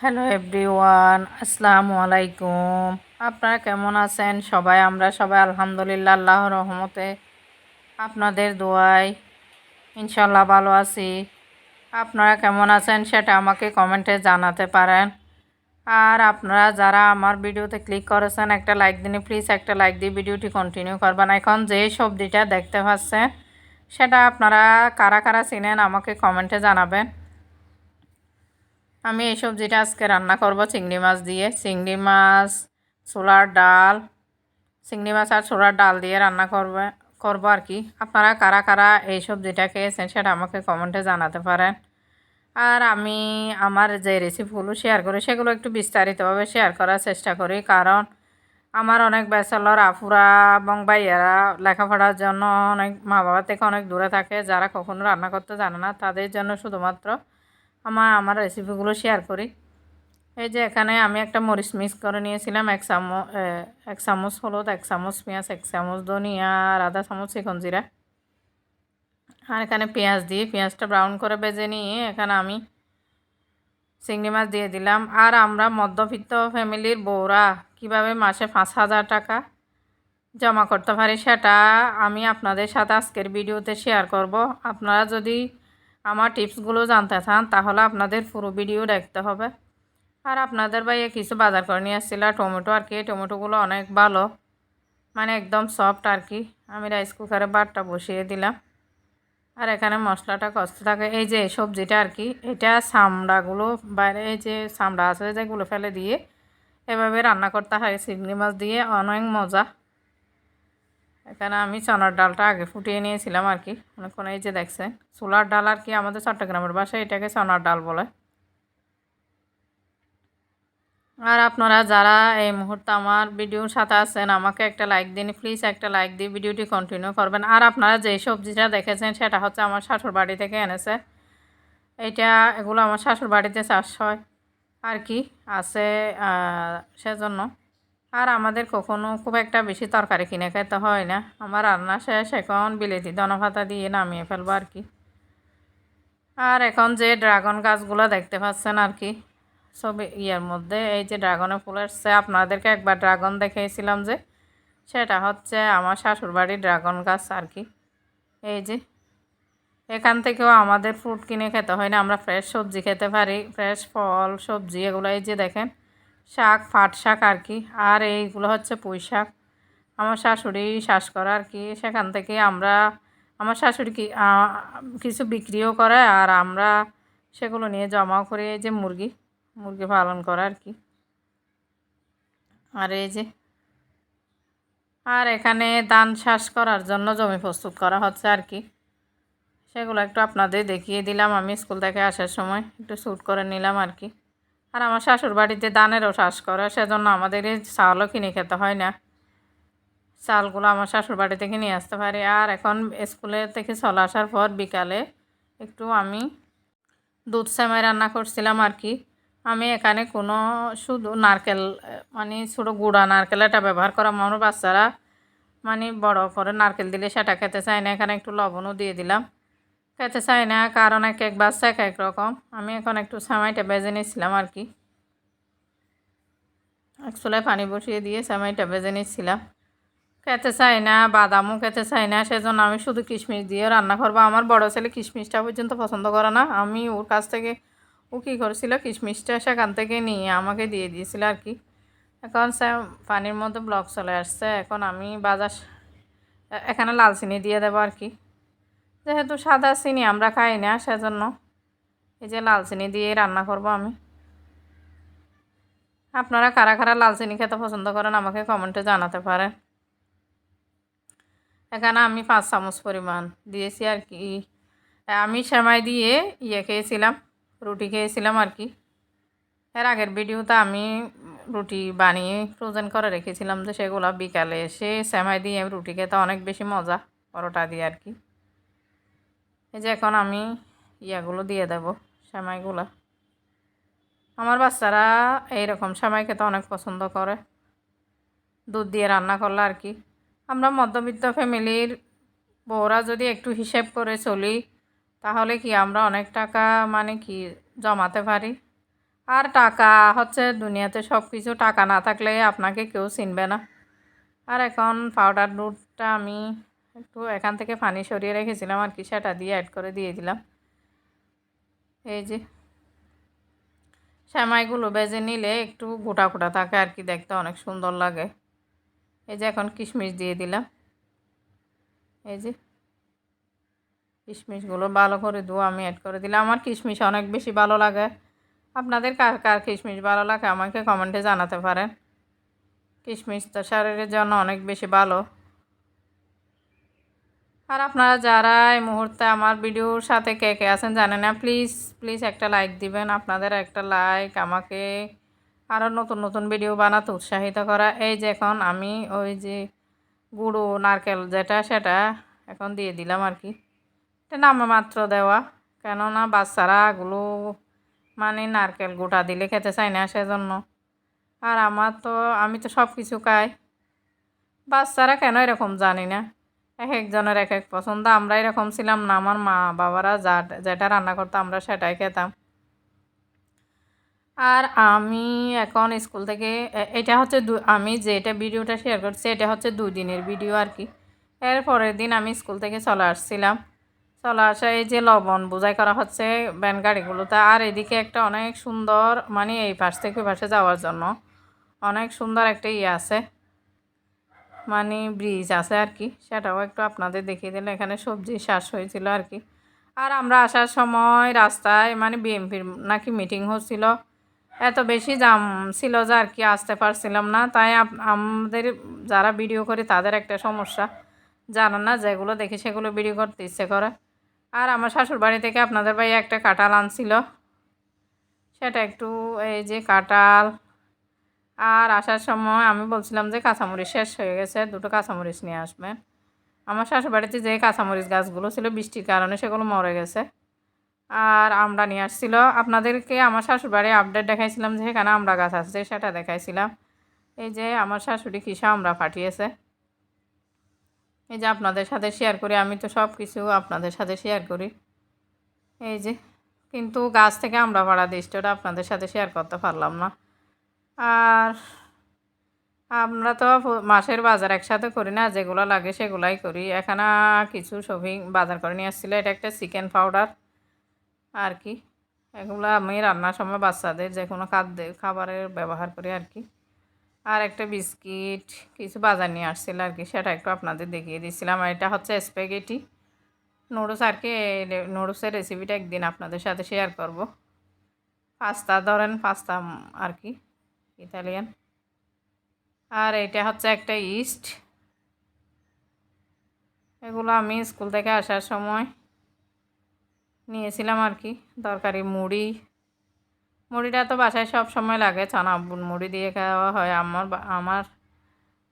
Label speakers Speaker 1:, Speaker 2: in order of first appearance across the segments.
Speaker 1: Hello everyone, আসসালামু আলাইকুম। আপনারা কেমন আছেন? আমরা সবাই আলহামদুলিল্লাহ আল্লাহর রহমতে আপনাদের দোয়ায় ইনশাল্লাহ ভালো আছি। আপনারা কেমন আছেন সেটা আমাকে কমেন্টে জানাতে পারেন। আর আপনারা যারা আমার ভিডিওতে ক্লিক করেছেন একটা লাইক দিন, প্লিজ একটা লাইক দিয়ে ভিডিওটি কন্টিনিউ করবেন। এখন যে সবজিটা দেখতে পাচ্ছেন সেটা আপনারা কারা কারা চিনেন আমাকে কমেন্টে জানাবেন। আমি এই সবজিটা আজকে রান্না করব চিংড়ি মাছ দিয়ে। চিংড়ি মাছ আর ছোলার ডাল দিয়ে রান্না করব আর কি। আপনারা কারা কারা এই সবজিটা খেয়েছেন সেটা আমাকে কমেন্টে জানাতে পারেন। আর আমি আমার যে রেসিপিগুলো শেয়ার করি সেগুলো একটু বিস্তারিতভাবে শেয়ার করার চেষ্টা করি, কারণ আমার অনেক ব্যাচেলর আপুরা এবং ভাইয়েরা লেখাপড়ার জন্য অনেক মা বাবা থেকে অনেক দূরে থাকে, যারা কখনো রান্না করতে জানে না, তাদের জন্য শুধুমাত্র আমার রেসিপিগুলো শেয়ার করি। এই যে এখানে আমি একটা মরিচ মিক্স করে নিয়েছিলাম, এক চামচ হলুদ, এক চামচ পেঁয়াজ, এক চামচ ধনিয়া আর আধা চামচ চিকন জিরা। আর এখানে পেঁয়াজ দিয়ে পেঁয়াজটা ব্রাউন করে ভেজে নিয়ে এখানে আমি চিংড়ি মাছ দিয়ে দিলাম। আর আমরা মধ্যবিত্ত ফ্যামিলির বউরা কিভাবে মাসে 5,000 টাকা জমা করতে পারি সেটা আমি আপনাদের সাথে আজকের ভিডিওতে শেয়ার করব। আপনারা যদি আমার টিপসগুলো জানতে চান তাহলে আপনাদের পুরো ভিডিও দেখতে হবে। আর আপনাদের ভাইয়া কিছু বাজার করে নিয়ে আসছিল টমেটো আর কি। টমেটোগুলো অনেক ভালো, মানে একদম সফট আর কি। আমি রাইস কুকারে ভাতটা বসিয়ে দিলাম। আর এখানে মশলাটা কষতে থাকে। এই যে সবজিটা আর কি, এটা চামড়াগুলো বাইরে, এই যে চামড়া আছে যেগুলো ফেলে দিয়ে এভাবে রান্না করতে হয় চিংড়ি মাছ দিয়ে, অনেক মজা। এখানে আমি চনার ডালটা আগে ফুটিয়ে নিয়েছিলাম আর কি অনেকক্ষণ। এই যে দেখছেন ছোলার ডাল আর কি, আমাদের চট্টগ্রামের ভাষায় এটাকে চনার ডাল বলে। আর আপনারা যারা এই মুহূর্তে আমার ভিডিওর সাথে আছেন আমাকে একটা লাইক দিন, প্লিজ একটা লাইক দিয়ে ভিডিওটি কন্টিনিউ করবেন। আর আপনারা যে সবজিটা দেখেছেন সেটা হচ্ছে আমার শাশুড় বাড়ি থেকে এনেছে। এগুলো আমার শাশুড় বাড়িতে চাষ হয় আর কি, আছে সেজন্য। আর আমাদের কখনো খুব একটা বেশি তরকারি কিনে খেতে হয় না। আমার রান্না শেষ, এখন বিলেতি ধনেপাতা দিয়ে নামিয়ে ফেলবো আর কি। আর এখন যে ড্রাগন গাছগুলো দেখতে পাচ্ছেন আর কি সব ইয়ের মধ্যে, এই যে ড্রাগনের ফুল আসছে, আপনাদেরকে একবার ড্রাগন দেখিয়েছিলাম যে, সেটা হচ্ছে আমার শ্বশুরবাড়ির ড্রাগন গাছ আর কি। এই যে এখান থেকেও আমাদের ফ্রুট কিনে খেতে হয় না, আমরা ফ্রেশ সবজি খেতে পারি, ফ্রেশ ফল সবজি এগুলো। এই যে দেখেন শাক, পাট শাক আর কি। আর এইগুলো হচ্ছে পুঁই শাক, আমার শাশুড়ি চাষ করে আর কি। সেখান থেকে আমার শাশুড়ি কিছু বিক্রিও করে, আর আমরা সেগুলো নিয়ে জমাও করি। এই যে মুরগি পালন করে আর কি। আর এই যে আর এখানে ধান চাষ করার জন্য জমি প্রস্তুত করা হচ্ছে আর কি। সেগুলো একটু আপনাদের দেখিয়ে দিলাম। আমি স্কুল থেকে আসার সময় একটু শ্যুট করে নিলাম আর কি। আর আমার শাশুড় বাড়িতে ধানেরও চাষ করে, সেজন্য আমাদের এই চাউলও কিনে খেতে হয় না। চালগুলো আমার শাশুড় বাড়ি থেকে নিয়ে আসতে পারি। আর এখন স্কুলে থেকে চলে আসার পর বিকালে একটু আমি দুধ সেমাই রান্না করছিলাম আর কি। আমি এখানে কোনো শুধু নারকেল, মানে ছোটো গুঁড়া নারকেল এটা ব্যবহার করা, আমার বাচ্চারা মানে বড় করে নারকেল দিলে সেটা খেতে চায় না। এখানে একটু লবণও দিয়ে দিলাম, খেতে চায় না, কারণ এক এক বাচ্চা এক এক রকম। আমি এখন একটু সেমাইটা ভেজে নিচ্ছিলাম আর কি। এক চুলায় পানি বসিয়ে দিয়ে সেমাইটা ভেজে নিচ্ছিলাম। খেতে চাই না, বাদামও খেতে চাই না, সেজন্য আমি শুধু কিশমিশ দিয়ে রান্না করবো। আমার বড় ছেলে কিশমিশটা পর্যন্ত পছন্দ করে না। আমি ওর কাছ থেকে, ও কী করেছিল কিশমিশটা সেখান থেকে নিয়ে আমাকে দিয়ে দিয়েছিল আর কি। এখন পানির মধ্যে ব্লক চলে আসছে। এখন আমি এখানে লাল চিনি দিয়ে দেবো আর কি। যেহেতু সাদা চিনি আমরা খাই না, সেজন্য এই যে লাল চিনি দিয়ে রান্না করব আমি। আপনারা কারা কারা লাল চিনি খেতে পছন্দ করেন আমাকে কমেন্টে জানাতে পারেন। এখানে আমি 5 চামচ পরিমাণ দিয়েছি আর কি। আমি সেমাই দিয়ে খেয়েছিলাম, রুটি খেয়েছিলাম আর কি। এর আগের ভিডিওতে আমি রুটি বানিয়ে ফ্রোজেন করে রেখেছিলাম, যে সেগুলো বিকালে এসে সেমাই দিয়ে রুটি খেতে অনেক বেশি মজা, পরোটা দিয়ে আর কি। এই যে এখন আমি ইয়েগুলো দিয়ে দেব, সেমাইগুলো। আমার বাচ্চারা এইরকম সেমাই খেতে অনেক পছন্দ করে, দুধ দিয়ে রান্না করলে আর কি। আমরা মধ্যবিত্ত ফ্যামিলির বউরা যদি একটু হিসেব করে চলি তাহলে কি আমরা অনেক টাকা মানে কি জমাতে পারি। আর টাকা হচ্ছে দুনিয়াতে সব কিছু, টাকা না থাকলে আপনাকে কেউ চিনবে না। আর এখন পাউডার দুধটা আমি একটু এখান থেকে পানি সরিয়ে রেখেছিলাম আর কি, সেটা দিয়ে অ্যাড করে দিয়ে দিলাম। এই যে সেমাইগুলো ভেজে নিলে একটু গোটা গোটা থাকে আর কি, দেখতে অনেক সুন্দর লাগে। এই যে এখন কিশমিশ দিয়ে দিলাম। এই যে কিশমিশগুলো ভালো করে ধুয়ে আমি অ্যাড করে দিলাম। আমার কিশমিশ অনেক বেশি ভালো লাগে। আপনাদের কার কার কিশমিশ ভালো লাগে আমাকে কমেন্টে জানাতে পারেন। কিশমিশ তো শরীরের জন্য অনেক বেশি ভালো। আর আপনারা যারা এই মুহূর্তে আমার ভিডিওর সাথে কে কে আছেন জানেন না, প্লিজ প্লিজ একটা লাইক দিবেন। আপনাদের একটা লাইক আমাকে আরও নতুন নতুন ভিডিও বানাতে উৎসাহিত করা। এই যে এখন আমি ওই যে গুঁড়ো নারকেল যেটা সেটা এখন দিয়ে দিলাম আর কি। এটা নামমাত্র দেওয়া, কেননা বাচ্চারা এগুলো মানে নারকেল গোটা দিলে খেতে চায় না, সেজন্য। আর আমি তো সব কিছু খাই, বাচ্চারা কেন এরকম জানি না, এক একজনের এক এক পছন্দ। আমরা এরকম ছিলাম না, আমার মা বাবারা যেটা রান্না করতো আমরা সেটাই খেতাম। আর আমি এখন স্কুল থেকে এটা হচ্ছে আমি যেটা ভিডিওটা শেয়ার করছি এটা হচ্ছে 2 দিনের ভিডিও আর কি। এর পরের দিন আমি স্কুল থেকে চলে আসছিলাম। চলে আসা এই যে লবণ বোঝাই করা হচ্ছে ভ্যান গাড়িগুলোতে। আর এদিকে একটা অনেক সুন্দর মানে এই পাশ থেকে ওই পাশে যাওয়ার জন্য অনেক সুন্দর একটা আছে, মানে ব্রিজ আছে আর কি, সেটাও একটু আপনাদের দেখিয়ে দিলে। এখানে সবজি চাষ হয়েছিল আর কি। আর আমরা আসার সময় রাস্তায় মানে বিএমপির নাকি মিটিং হচ্ছিল, এত বেশি জাম ছিল যে আর কি আসতে পারছিলাম না। তাই আমাদের যারা ভিডিও করে তাদের একটা সমস্যা, জানান না, যেগুলো দেখি সেগুলো ভিডিও করতে ইচ্ছে করে। আর আমার শ্বশুর বাড়ি থেকে আপনাদের ভাই একটা কাঁঠাল আনছিল, সেটা একটু এই যে কাঁঠাল। আর আসার সময় আমি বলছিলাম যে কাঁচামরিচ শেষ হয়ে গেছে, 2টো কাঁচামরিচ নিয়ে আসবেন। আমার শ্বশুর বাড়িতে যে কাঁচামরিচ গাছগুলো ছিল বৃষ্টির কারণে সেগুলো মরে গেছে। আর আমরা নিয়ে আসছিল, আপনাদেরকে আমার শাশুড়ি বাড়ি আপডেট দেখাইছিলাম যে এখানে আমরা গাছ আছে সেটা দেখাইছিলাম। এই যে আমার শাশুড়ি কিসা আমরা পাঠিয়েছে, এই যে আপনাদের সাথে শেয়ার করি, আমি তো সব কিছু আপনাদের সাথে শেয়ার করি। এই যে কিন্তু গাছ থেকে আমরা পাড়া দৃশ্যটা আপনাদের সাথে শেয়ার করতে পারলাম না। আর আমরা তো মাসের বাজার একসাথে করি না, যেগুলো লাগে সেগুলাই করি। এখানে কিছু শপিং বাজার করে নিয়ে আসছিলো, এটা একটা চিকেন পাউডার আর কি। এগুলো আমি রান্নার সময় বাচ্চাদের যে কোনো খাবারের ব্যবহার করি আর কি। আর একটা বিস্কিট কিছু বাজার নিয়ে আসছিল আর কি, সেটা একটু আপনাদের দেখিয়ে দিচ্ছিলাম। আর এটা হচ্ছে স্প্যাগেটি নুডলস আর কি। নুডলসের রেসিপিটা একদিন আপনাদের সাথে শেয়ার করব। পাস্তা ধরেন, পাস্তা আর কি, ইতালিয়ান। আর এটা হচ্ছে একটা ইস্ট, এগুলো আমি স্কুল থেকে আসার সময় নিয়েছিলাম আর কি। দরকারি মুড়িটা তো বাসায় সব সময় লাগে, চানা মুড়ি দিয়ে খাওয়া হয়।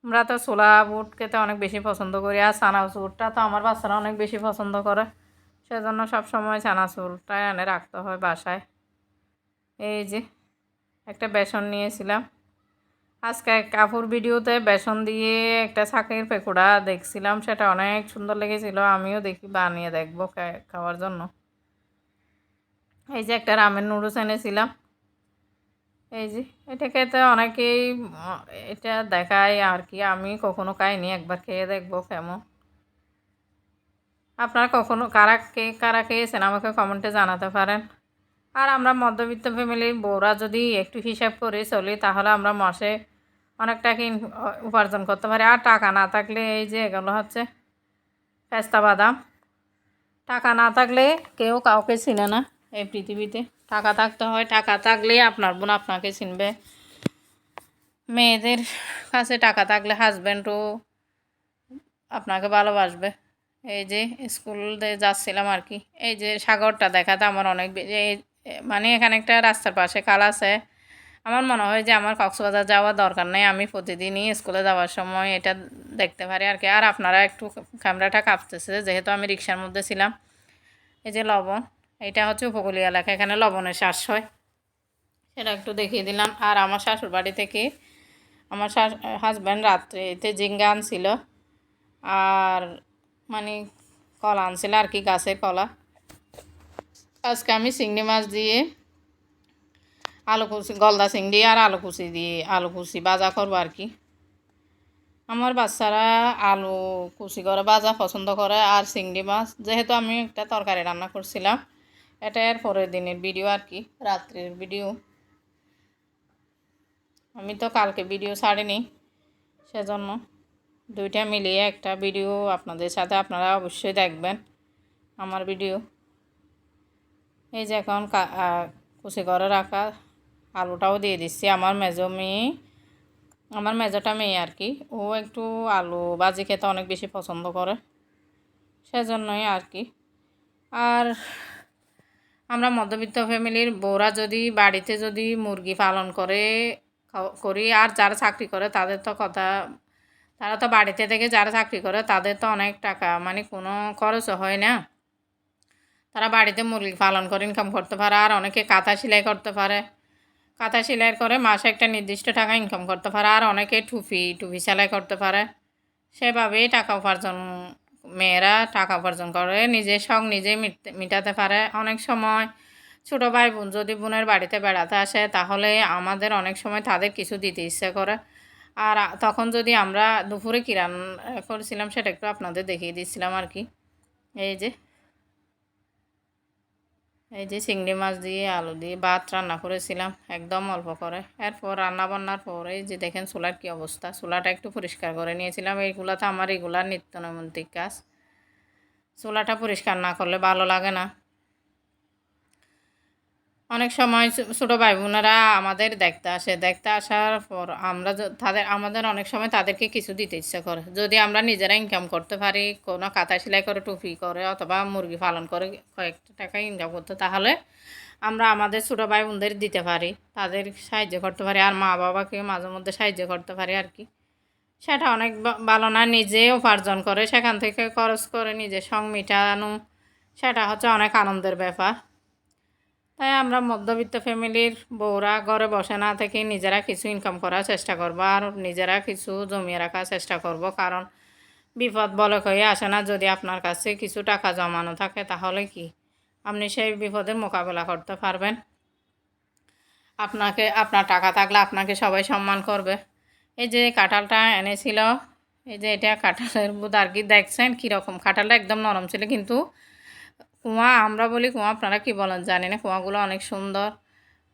Speaker 1: আমরা তো ছোলা বুট খেতে অনেক বেশি পছন্দ করি, আর চানাচুরটা তো আমার বাচ্চারা অনেক বেশি পছন্দ করে, সেজন্য সব সময় চানাচুরটাই এনে রাখতে হয় বাসায়। এই যে একটা বেসন নিয়েছিলাম, আজকে কাপড় ভিডিওতে বেসন দিয়ে একটা শাকের পেকোড়া দেখছিলাম, সেটা অনেক সুন্দর লেগেছিল। আমিও দেখি বানিয়ে দেখবো খাওয়ার জন্য। এই যে একটা রামেন নুডলস এনেছিলাম, এই যে এটা খেতে অনেকেই এটা দেখায় আর কি, আমি কখনো খাইনি, একবার খেয়ে দেখবো কেমন। আপনারা কখনো কারা খেয়েছেন আমাকে কমেন্টে জানাতে পারেন। আর আমরা মধ্যবিত্ত ফ্যামিলির বউরা যদি একটু হিসাব করে চলি তাহলে আমরা মাসে অনেক টাকা উপার্জন করতে পারি। আর টাকা না থাকলে এই যে এগুলো হচ্ছে পেস্তা বাদাম, টাকা না থাকলে কেউ কাউকে চিনে না এই পৃথিবীতে। টাকা থাকতে হয়, টাকা থাকলেই আপনার বোন আপনাকে চিনবে। মেয়েদের কাছে টাকা থাকলে হাজব্যান্ডও আপনাকে ভালোবাসবে। এই যে স্কুলে যাচ্ছিলাম আর কি, এই যে সাগরটা দেখাতে আমার অনেক মানে এখানে একটা রাস্তার পাশে খাল আছে। আমার মনে হয় যে আমার কক্সবাজার যাওয়ার দরকার নেই, আমি প্রতিদিনই স্কুলে যাওয়ার সময় এটা দেখতে পারি আর কি। আর আপনারা একটু ক্যামেরাটা কাঁপতেছে যেহেতু আমি রিক্সার মধ্যে ছিলাম। এই যে লবণ, এটা হচ্ছে উপকূলীয় এলাকা, এখানে লবণের চাষ হয়, সেটা একটু দেখিয়ে দিলাম। আর আমার শাশুড় বাড়ি থেকে আমার হাজব্যান্ড রাত্রেতে ঝিঙ্গা আনছিল, আর মানে কলা আনছিল আর কি, গাছের কলা। আজকে আমি চিংড়ি মাছ দিয়ে আলু কুচি গলদা চিংড়ি আর আলু কুচি দিয়ে আলু কুচি ভাজা করবো আর কি। আমার বাচ্চারা আলু কুচি করে ভাজা পছন্দ করে আর চিংড়ি মাছ, যেহেতু আমি একটা তরকারি রান্না করছিলাম, এটা এর পরের দিনের ভিডিও আর কি, রাত্রের ভিডিও। আমি তো কালকে ভিডিও ছাড়িনি, সেজন্য দুইটা মিলিয়ে একটা ভিডিও আপনাদের সাথে, আপনারা অবশ্যই দেখবেন আমার ভিডিও। এই যে এখন কুচি করে রাখা আলুটাও দিয়ে দিচ্ছি। আমার মেজোটা মেয়ে আর কি, ও একটু আলু ভাজি খেতে অনেক বেশি পছন্দ করে, সেজন্যই আর কি। আর আমরা মধ্যবিত্ত ফ্যামিলির বউরা যদি বাড়িতে যদি মুরগি পালন করি, আর যারা চাকরি করে তাদের তো কথা, তারা তো বাড়িতে থেকে যারা চাকরি করে তাদের তো অনেক টাকা, মানে কোনো খরচও হয় না। তারা বাড়িতে মুরগি পালন করে ইনকাম করতে পারে, আর অনেকে কাঁথা সেলাই করতে পারে, কাঁথা সেলাই করে মাসে একটা নির্দিষ্ট টাকা ইনকাম করতে পারে, আর অনেকে টুপি সেলাই করতে পারে। সেভাবেই টাকা উপার্জন, মেয়েরা টাকা উপার্জন করে নিজের শখ নিজেই মিটাতে পারে। অনেক সময় ছোটো ভাই বোন যদি বোনের বাড়িতে বেড়াতে আসে, তাহলে আমাদের অনেক সময় তাদের কিছু দিতে ইচ্ছে করে। আর তখন যদি আমরা দুপুরে কী রান্না করেছিলাম সেটা একটু আপনাদের দেখিয়ে দিচ্ছিলাম আর কি। এই যে চিংড়ি মাছ দিয়ে আলু দিয়ে ভাত রান্না করেছিলাম একদম অল্প করে। এরপর রান্না বান্নার পর এই যে দেখেন চুলার কী অবস্থা, চুলাটা একটু পরিষ্কার করে নিয়েছিলাম। এইগুলো তো আমার রেগুলার নিত্য নৈমিত্তিক কাজ, চুলাটা পরিষ্কার না করলে ভালো লাগে না। অনেক সময় ছোটো ভাই বোনেরা আমাদের দেখতে আসার পর আমাদের অনেক সময় তাদেরকে কিছু দিতে ইচ্ছা করে। যদি আমরা নিজেরা ইনকাম করতে পারি, কোনো কাঁথা সেলাই করে টুপি করে অথবা মুরগি পালন করে কয়েকটা টাকা ইনকাম করতে, তাহলে আমরা আমাদের ছোটো ভাই বোনদের দিতে পারি, তাদের সাহায্য করতে পারি, আর মা বাবাকে মাঝে মধ্যে সাহায্য করতে পারি আর কি। সেটা অনেক ভালো না, নিজে উপার্জন করে সেখান থেকে খরচ করে নিজের সঙ্গ মেটানো, সেটা হচ্ছে অনেক আনন্দের ব্যাপার। তাই আমরা মধ্যবিত্ত ফ্যামিলির বউরা ঘরে বসে না থেকে নিজেরা কিছু ইনকাম করার চেষ্টা করব, আর নিজেরা কিছু জমিয়ে রাখার চেষ্টা করব। কারণ বিপদ বলে হয়ে আসে না। যদি আপনার কাছে কিছু টাকা জমানো থাকে, তাহলে কি আপনি সেই বিপদের মোকাবেলা করতে পারবেন। আপনার টাকা থাকলে আপনাকে সবাই সম্মান করবে। এই যে কাঁঠালটা এনেছিল, এই যে এটা কাঁঠালের বুদ আর কি, দেখছেন কীরকম, কাঁঠালটা একদম নরম ছিল, কিন্তু কুয়া, আমরা বলি কুয়া, আপনারা কি বলেন জানি না, কুয়াগুলো অনেক সুন্দর।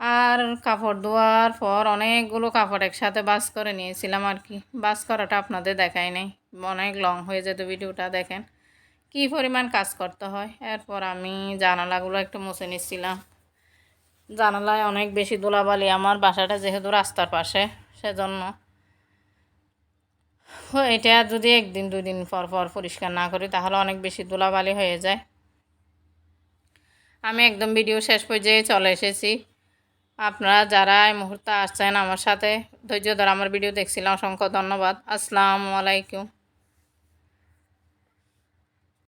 Speaker 1: আর কাপড় ধোয়ার পর অনেকগুলো কাপড় একসাথে বাস করে নিয়েছিলাম আর কি। বাস করাটা আপনাদের দেখাই নাই, অনেক লং হয়ে যেত ভিডিওটা। দেখেন কি পরিমাণ কাজ করতে হয়। এরপর আমি জানালাগুলো একটু মুছে নিচ্ছিলাম, জানালায় অনেক বেশি ধুলাবালি, আমার বাসাটা যেহেতু রাস্তার পাশে, সেজন্য এটা যদি একদিন দুদিন পর পর পরিষ্কার না করি, তাহলে অনেক বেশি ধুলাবালি হয়ে যায়। আমি একদম ভিডিও শেষ পর্যায়ে চলে এসেছি। আপনারা যারা এই মুহূর্তে আসছেন আমার সাথে ধৈর্য ধরে আমার ভিডিও দেখছিলেন, অসংখ্য ধন্যবাদ। আসসালামু আলাইকুম।